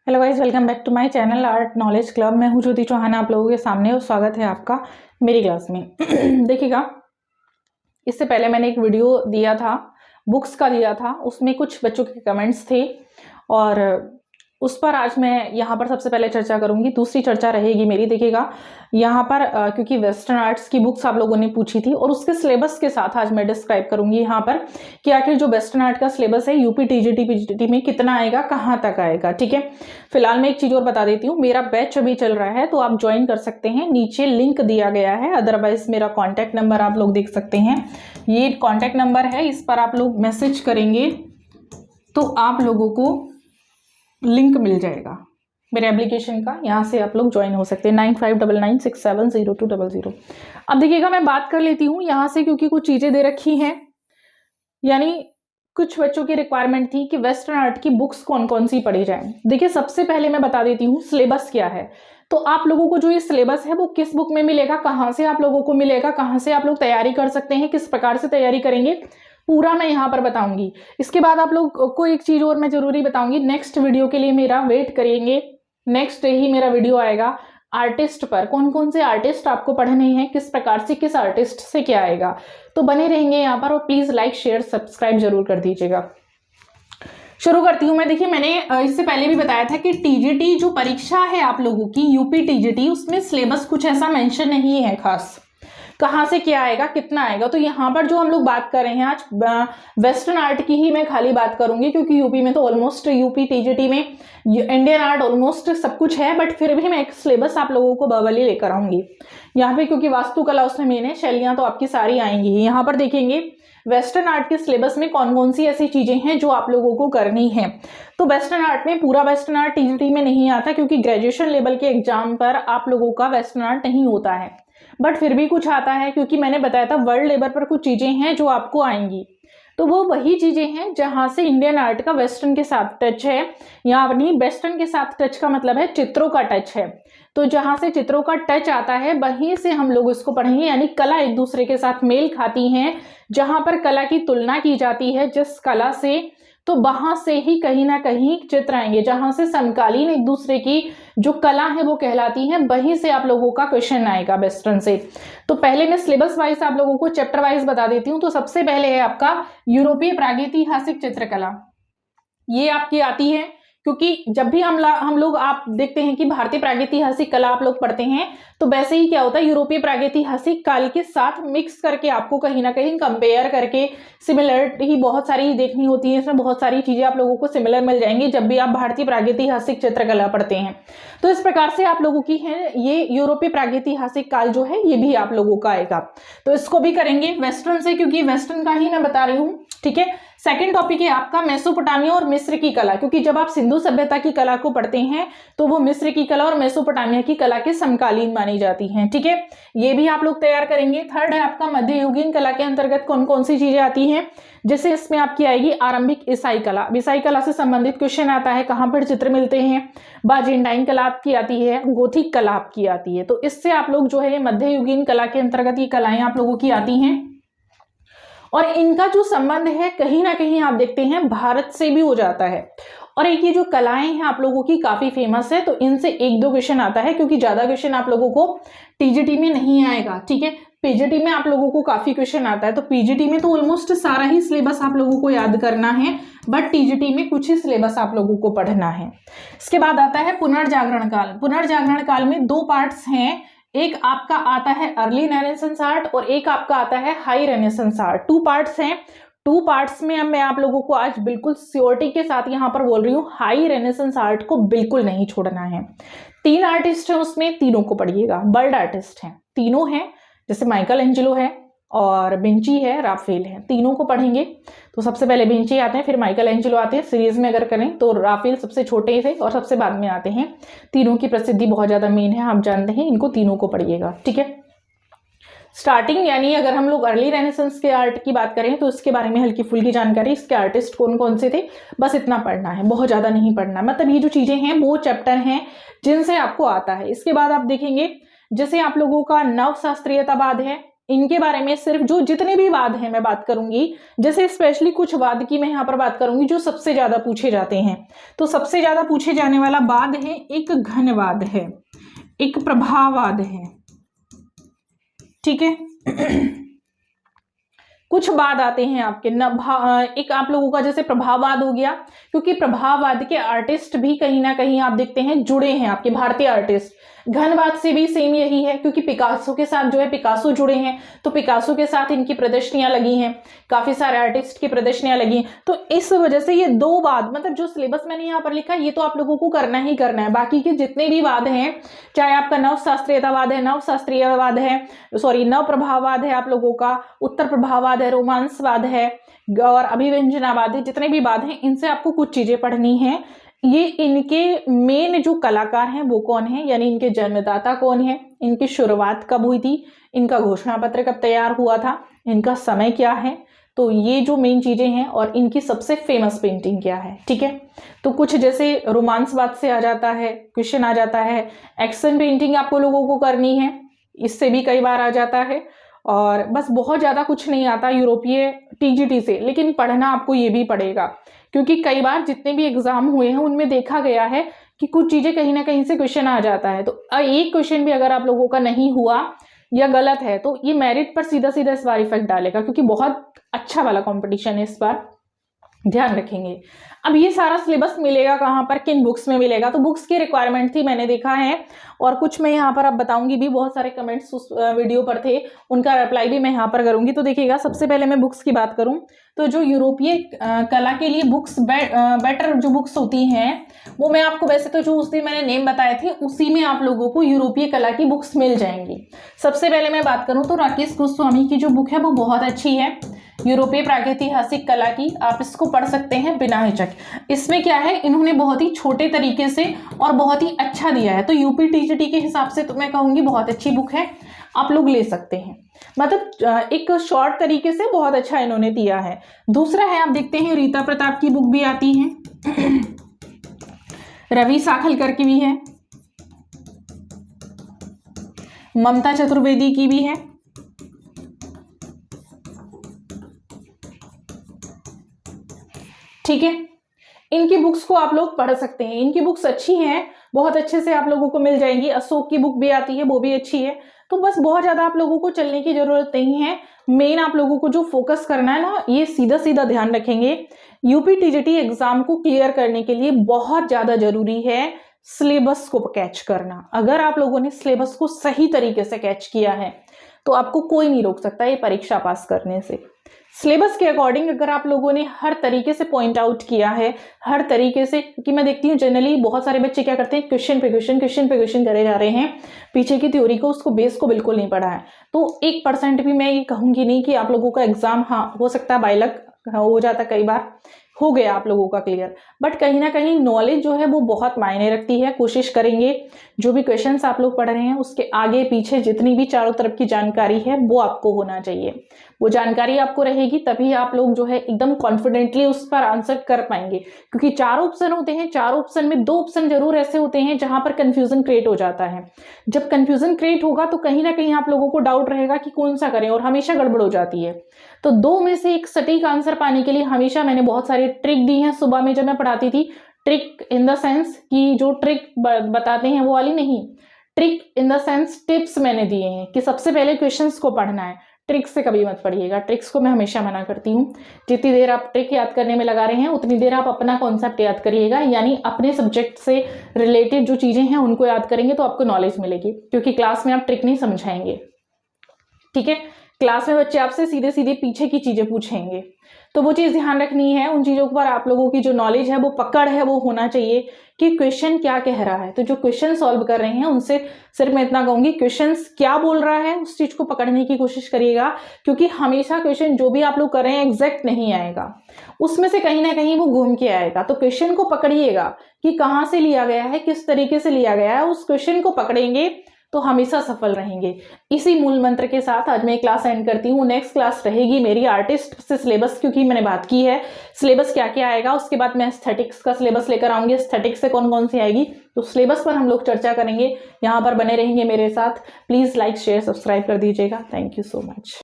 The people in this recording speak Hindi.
Hello guys, welcome back to my channel art knowledge club. मैं हूं ज्योति चौहान आप लोगों के सामने और स्वागत है आपका मेरी क्लास में। देखिएगा, इससे पहले मैंने एक वीडियो दिया था, बुक्स का दिया था, उसमें कुछ बच्चों के कमेंट्स थे और उस पर आज मैं यहाँ पर सबसे पहले चर्चा करूंगी। दूसरी चर्चा रहेगी मेरी, देखिएगा यहाँ पर क्योंकि वेस्टर्न आर्ट्स की बुक्स आप लोगों ने पूछी थी और उसके सिलेबस के साथ आज मैं डिस्क्राइब करूंगी यहाँ पर कि आखिर जो वेस्टर्न आर्ट का सिलेबस है यूपी टीजीटी पीजीटी में कितना आएगा, कहाँ तक आएगा। ठीक है, फिलहाल मैं एक चीज और बता देती हूँ, मेरा बैच अभी चल रहा है तो आप ज्वाइन कर सकते हैं, नीचे लिंक दिया गया है। अदरवाइज मेरा कॉन्टैक्ट नंबर आप लोग देख सकते हैं, ये कॉन्टैक्ट नंबर है, इस पर आप लोग मैसेज करेंगे तो आप लोगों को लिंक मिल जाएगा मेरे एप्लीकेशन का, यहाँ से आप लोग ज्वाइन हो सकते हैं 9599670200। अब देखिएगा, मैं बात कर लेती हूँ यहाँ से, क्योंकि कुछ चीजें दे रखी हैं, यानी कुछ बच्चों की रिक्वायरमेंट थी कि वेस्टर्न आर्ट की बुक्स कौन कौन सी पढ़ी जाए। देखिए, सबसे पहले मैं बता देती हूँ सिलेबस क्या है। तो आप लोगों को जो ये सिलेबस है वो किस बुक में मिलेगा, कहाँ से आप लोगों को मिलेगा, कहाँ से आप लोग तैयारी कर सकते हैं, किस प्रकार से तैयारी करेंगे, पूरा मैं यहाँ पर बताऊंगी। इसके बाद आप लोग को एक चीज और मैं जरूरी बताऊंगी, नेक्स्ट वीडियो के लिए मेरा वेट करेंगे, नेक्स्ट डे ही मेरा वीडियो आएगा आर्टिस्ट पर, कौन कौन से आर्टिस्ट आपको पढ़ने हैं, किस प्रकार से, किस आर्टिस्ट से क्या आएगा। तो बने रहेंगे यहाँ पर और प्लीज लाइक शेयर सब्सक्राइब जरूर कर दीजिएगा। शुरू करती हूं मैं। देखिए, मैंने इससे पहले भी बताया था कि टीजीटी जो परीक्षा है आप लोगों की, यूपी टीजीटी, उसमें सिलेबस कुछ ऐसा मेंशन नहीं है खास, कहाँ से क्या आएगा, कितना आएगा। तो यहाँ पर जो हम लोग बात कर रहे हैं आज, वेस्टर्न आर्ट की ही मैं खाली बात करूंगी, क्योंकि यूपी में तो ऑलमोस्ट, यूपी टीजीटी में इंडियन आर्ट ऑलमोस्ट सब कुछ है, बट फिर भी मैं एक सिलेबस आप लोगों को बबली लेकर आऊंगी यहाँ पे, क्योंकि वास्तुकला उसमें मेन है, शैलियां तो आपकी सारी आएंगी। यहाँ पर देखेंगे वेस्टर्न आर्ट के सिलेबस में कौन कौन सी ऐसी चीजें हैं जो आप लोगों को करनी है। तो वेस्टर्न आर्ट में, पूरा वेस्टर्न आर्ट टीजीटी में नहीं आता, क्योंकि ग्रेजुएशन लेवल के एग्जाम पर आप लोगों का वेस्टर्न आर्ट नहीं होता है, बट फिर भी कुछ आता है, क्योंकि मैंने बताया था वर्ल्ड लेवल पर कुछ चीजें हैं जो आपको आएंगी। तो वो वही चीजें हैं जहां से इंडियन आर्ट का वेस्टर्न के साथ टच है, यहाँ नहीं, वेस्टर्न के साथ टच का मतलब है चित्रों का टच है। तो जहां से चित्रों का टच आता है वहीं से हम लोग इसको पढ़ेंगे, यानी कला एक दूसरे के साथ मेल खाती हैं, जहां पर कला की तुलना की जाती है जिस कला से, तो वहां से ही कहीं ना कहीं चित्र आएंगे, जहां से समकालीन एक दूसरे की जो कला है वो कहलाती है, वहीं से आप लोगों का क्वेश्चन आएगा वेस्टर्न से। तो पहले मैं सिलेबस वाइज आप लोगों को चैप्टर वाइज बता देती हूँ। तो सबसे पहले है आपका यूरोपीय प्रागैतिहासिक चित्रकला, ये आपकी आती है, क्योंकि जब भी हम लोग आप देखते हैं कि भारतीय प्रागैतिहासिक कला आप लोग पढ़ते हैं, तो वैसे ही क्या होता है, यूरोपीय प्रागैतिहासिक काल के साथ मिक्स करके आपको कहीं ना कहीं कंपेयर करके सिमिलरिटी बहुत सारी देखनी होती है, इसमें बहुत सारी चीजें आप लोगों को सिमिलर मिल जाएंगी जब भी आप भारतीय प्रागैतिहासिक चित्रकला पढ़ते हैं। तो इस प्रकार से आप लोगों की है ये यूरोपीय प्रागैतिहासिक काल जो है ये भी आप लोगों का आएगा, तो इसको भी करेंगे वेस्टर्न से, क्योंकि वेस्टर्न का ही मैं बता रही हूँ। ठीक है, सेकंड टॉपिक है आपका मेसोपोटामिया और मिस्र की कला, क्योंकि जब आप सिंधु सभ्यता की कला को पढ़ते हैं तो वो मिस्र की कला और मेसोपोटामिया की कला के समकालीन मानी जाती हैं। ठीक है, ये भी आप लोग तैयार करेंगे। थर्ड है आपका मध्ययुगीन कला के अंतर्गत कौन कौन सी चीजें आती हैं, जैसे इसमें आपकी आएगी आरंभिक ईसाई कला, ईसाई कला से संबंधित क्वेश्चन आता है, कहाँ पर चित्र मिलते हैं, बाजेंटाइन कला आपकी आती है, गोथिक कला आपकी आती है। तो इससे आप लोग जो है मध्ययुगीन कला के अंतर्गत ये कलाएं आप लोगों की आती हैं, और इनका जो संबंध है कहीं ना कहीं आप देखते हैं भारत से भी हो जाता है। और एक ये जो कलाएं हैं आप लोगों की काफी फेमस है, तो इनसे एक दो क्वेश्चन आता है, क्योंकि ज्यादा क्वेश्चन आप लोगों को टीजीटी में नहीं आएगा। ठीक है, पीजीटी में आप लोगों को काफी क्वेश्चन आता है, तो पीजीटी में तो ऑलमोस्ट सारा ही सिलेबस आप लोगों को याद करना है, बट टीजीटी में कुछ ही सिलेबस आप लोगों को पढ़ना है। इसके बाद आता है पुनर्जागरण काल। पुनर्जागरण काल में दो पार्ट्स हैं, एक आपका आता है अर्ली रेनेसांस आर्ट और एक आपका आता है high renaissance art. Two parts हैं, टू पार्ट्स में अब मैं आप लोगों को आज बिल्कुल श्योरिटी के साथ यहाँ पर बोल रही हूँ, हाई रेनेसांस आर्ट को बिल्कुल नहीं छोड़ना है। तीन आर्टिस्ट हैं उसमें, तीनों को पढ़िएगा, वर्ल्ड आर्टिस्ट हैं, तीनों हैं, जैसे माइकल एंजेलो है और विंची है, राफेल है, तीनों को पढ़ेंगे। तो सबसे पहले विंची आते हैं, फिर माइकल एंजेलो आते हैं, सीरीज में अगर करें तो राफेल सबसे छोटे थे और सबसे बाद में आते हैं। तीनों की प्रसिद्धि बहुत ज्यादा मेन है, आप जानते हैं, इनको तीनों को पढ़िएगा। ठीक है, स्टार्टिंग यानी अगर हम लोग अर्ली रेनेसांस के आर्ट की बात करें तो इसके बारे में हल्की फुल्की जानकारी, इसके आर्टिस्ट कौन कौन से थे, बस इतना पढ़ना है, बहुत ज्यादा नहीं पढ़ना। मतलब ये जो चीजें हैं वो चैप्टर हैं जिनसे आपको आता है। इसके बाद आप देखेंगे जैसे आप लोगों का नव शास्त्रीयतावाद है, इनके बारे में सिर्फ जो जितने भी वाद हैं मैं बात करूंगी, जैसे स्पेशली कुछ वाद की मैं यहाँ पर बात करूंगी जो सबसे ज्यादा पूछे जाते हैं। तो सबसे ज्यादा पूछे जाने वाला वाद है, एक घनवाद है, एक प्रभाववाद है, ठीक है। कुछ वाद आते हैं आपके एक आप लोगों का जैसे प्रभाववाद हो गया, क्योंकि प्रभाववाद के आर्टिस्ट भी कहीं ना कहीं आप देखते हैं जुड़े हैं, आपके भारतीय आर्टिस्ट। घनवाद से भी सेम यही है, क्योंकि पिकासो के साथ जो है पिकासो जुड़े हैं, तो पिकासो के साथ इनकी प्रदर्शनियां लगी हैं, काफी सारे आर्टिस्ट की प्रदर्शनियां लगी हैं। तो इस वजह से ये दो वाद, मतलब जो सिलेबस मैंने यहाँ पर लिखा ये तो आप लोगों को करना ही करना है। बाकी के जितने भी वाद हैं, चाहे आपका नव शास्त्रीयतावाद है, नव शास्त्रीयवाद है, सॉरी नव प्रभाववाद है आप लोगों का, उत्तर प्रभाववाद है, रोमांसवाद है और अभिव्यंजनावाद है, जितने भी वाद हैं इनसे आपको कुछ चीजें पढ़नी है। ये इनके मेन जो कलाकार हैं वो कौन है, यानी इनके जन्मदाता कौन है, इनकी शुरुआत कब हुई थी, इनका घोषणा पत्र कब तैयार हुआ था, इनका समय क्या है, तो ये जो मेन चीजें हैं, और इनकी सबसे फेमस पेंटिंग क्या है, ठीक है। तो कुछ जैसे रोमांसवाद से आ जाता है क्वेश्चन, आ जाता है एक्शन पेंटिंग आपको लोगों को करनी है, इससे भी कई बार आ जाता है, और बस बहुत ज्यादा कुछ नहीं आता यूरोपीय टीजीटी से, लेकिन पढ़ना आपको ये भी पड़ेगा, क्योंकि कई बार जितने भी एग्जाम हुए हैं उनमें देखा गया है कि कुछ चीजें कहीं ना कहीं से क्वेश्चन आ जाता है। तो एक क्वेश्चन भी अगर आप लोगों का नहीं हुआ या गलत है तो ये मेरिट पर सीधा सीधा इस बार इफेक्ट डालेगा, क्योंकि बहुत अच्छा वाला कंपटीशन है इस बार, ध्यान रखेंगे। अब ये सारा सिलेबस मिलेगा कहाँ पर, किन बुक्स में मिलेगा, तो बुक्स की रिक्वायरमेंट थी मैंने देखा है, और कुछ मैं यहाँ पर अब बताऊंगी भी, बहुत सारे कमेंट्स उस वीडियो पर थे, उनका रिप्लाई भी मैं यहाँ पर करूंगी। तो देखिएगा, सबसे पहले मैं बुक्स की बात करूं तो जो यूरोपीय कला के लिए बुक्स बेटर जो बुक्स होती हैं वो मैं आपको, वैसे तो जो उस दिन मैंने नेम बताए थे उसी में आप लोगों को यूरोपीय कला की बुक्स मिल जाएंगी। सबसे पहले मैं बात करूं तो राकेश गोस्वामी की जो बुक है वो बहुत अच्छी है, यूरोपीय प्रागैतिहासिक कला की, आप इसको पढ़ सकते हैं बिना हिचक। इसमें क्या है, इन्होंने बहुत ही छोटे तरीके से और बहुत ही अच्छा दिया है, तो यूपी टीजीटी के हिसाब से तो मैं कहूंगी बहुत अच्छी बुक है, आप लोग ले सकते हैं, मतलब एक शॉर्ट तरीके से बहुत अच्छा इन्होंने दिया है। दूसरा है, आप देखते हैं रीता प्रताप की बुक भी आती है, रवि साखलकर की भी है, ममता चतुर्वेदी की भी है, ठीक है। इनकी बुक्स को आप लोग पढ़ सकते हैं, इनकी बुक्स अच्छी हैं, बहुत अच्छे से आप लोगों को मिल जाएंगी। अशोक की बुक भी आती है, वो भी अच्छी है। तो बस बहुत ज्यादा आप लोगों को चलने की जरूरत नहीं है, मेन आप लोगों को जो फोकस करना है ना, ये सीधा सीधा ध्यान रखेंगे, यूपी टीजीटी एग्जाम को क्लियर करने के लिए बहुत ज्यादा जरूरी है सिलेबस को कैच करना। अगर आप लोगों ने सिलेबस को सही तरीके से कैच किया है तो आपको कोई नहीं रोक सकता ये परीक्षा पास करने से। सिलेबस के अकॉर्डिंग अगर आप लोगों ने हर तरीके से पॉइंट आउट किया है, हर तरीके से, क्योंकि मैं देखती हूँ जनरली बहुत सारे बच्चे क्या करते हैं, क्वेश्चन पे क्वेश्चन करे जा रहे हैं, पीछे की थ्योरी को, उसको बेस को बिल्कुल नहीं पढ़ा है। तो 1% भी मैं ये कहूंगी नहीं कि आप लोगों का एग्जाम, हाँ हो सकता है बाय लक हो जाता, कई बार हो गया आप लोगों का क्लियर, बट कहीं ना कहीं नॉलेज जो है वो बहुत मायने रखती है। कोशिश करेंगे जो भी क्वेश्चंस आप लोग पढ़ रहे हैं उसके आगे पीछे जितनी भी चारों तरफ की जानकारी है वो आपको होना चाहिए, वो जानकारी आपको रहेगी तभी आप लोग जो है एकदम कॉन्फिडेंटली उस पर आंसर कर पाएंगे। क्योंकि 4 ऑप्शन होते हैं, 4 ऑप्शन में 2 ऑप्शन जरूर ऐसे होते हैं जहां पर कंफ्यूजन क्रिएट हो जाता है। जब कंफ्यूजन क्रिएट होगा तो कहीं ना कहीं आप लोगों को डाउट रहेगा कि कौन सा करें, और हमेशा गड़बड़ हो जाती है। तो 2 में से एक सटीक आंसर पाने के लिए हमेशा मैंने बहुत सारी ट्रिक दी है सुबह में जब मैं पढ़ाती थी। ट्रिक इन द सेंस कि जो ट्रिक बताते हैं वो वाली नहीं, trick in the sense tips मैंने दिए हैं कि सबसे पहले क्वेश्चंस को पढ़ना है, ट्रिक्स से कभी मत पढ़िएगा, ट्रिक्स को मैं हमेशा मना करती हूँ। जितनी देर आप ट्रिक याद करने में लगा रहे हैं उतनी देर आप अपना कॉन्सेप्ट याद करिएगा, यानी अपने सब्जेक्ट से रिलेटेड जो चीजें हैं उनको याद करेंगे तो आपको नॉलेज मिलेगी, क्योंकि क्लास में आप ट्रिक नहीं समझाएंगे, ठीक है। क्लास में बच्चे आपसे सीधे सीधे पीछे की चीजें पूछेंगे, तो वो चीज ध्यान रखनी है। उन चीजों पर आप लोगों की जो नॉलेज है वो पकड़ है वो होना चाहिए कि क्वेश्चन क्या कह रहा है। तो जो क्वेश्चन सॉल्व कर रहे हैं उनसे सिर्फ मैं इतना कहूंगी, क्वेश्चंस क्या बोल रहा है उस चीज को पकड़ने की कोशिश करिएगा, क्योंकि हमेशा क्वेश्चन जो भी आप लोग कर रहे हैं एग्जैक्ट नहीं आएगा, उसमें से कहीं ना कहीं वो घूम के आएगा। तो क्वेश्चन को पकड़िएगा कि कहाँ से लिया गया है, किस तरीके से लिया गया है, उस क्वेश्चन को पकड़ेंगे तो हमेशा सफल रहेंगे। इसी मूल मंत्र के साथ आज मैं क्लास एंड करती हूँ। नेक्स्ट क्लास रहेगी मेरी आर्टिस्ट से सिलेबस, क्योंकि मैंने बात की है सिलेबस क्या क्या आएगा, उसके बाद मैं एस्थेटिक्स का सिलेबस लेकर आऊंगी, एस्थेटिक्स से कौन कौन सी आएगी तो सिलेबस पर हम लोग चर्चा करेंगे, यहाँ पर बने रहेंगे मेरे साथ। प्लीज़ लाइक शेयर सब्सक्राइब कर दीजिएगा। Thank you so much.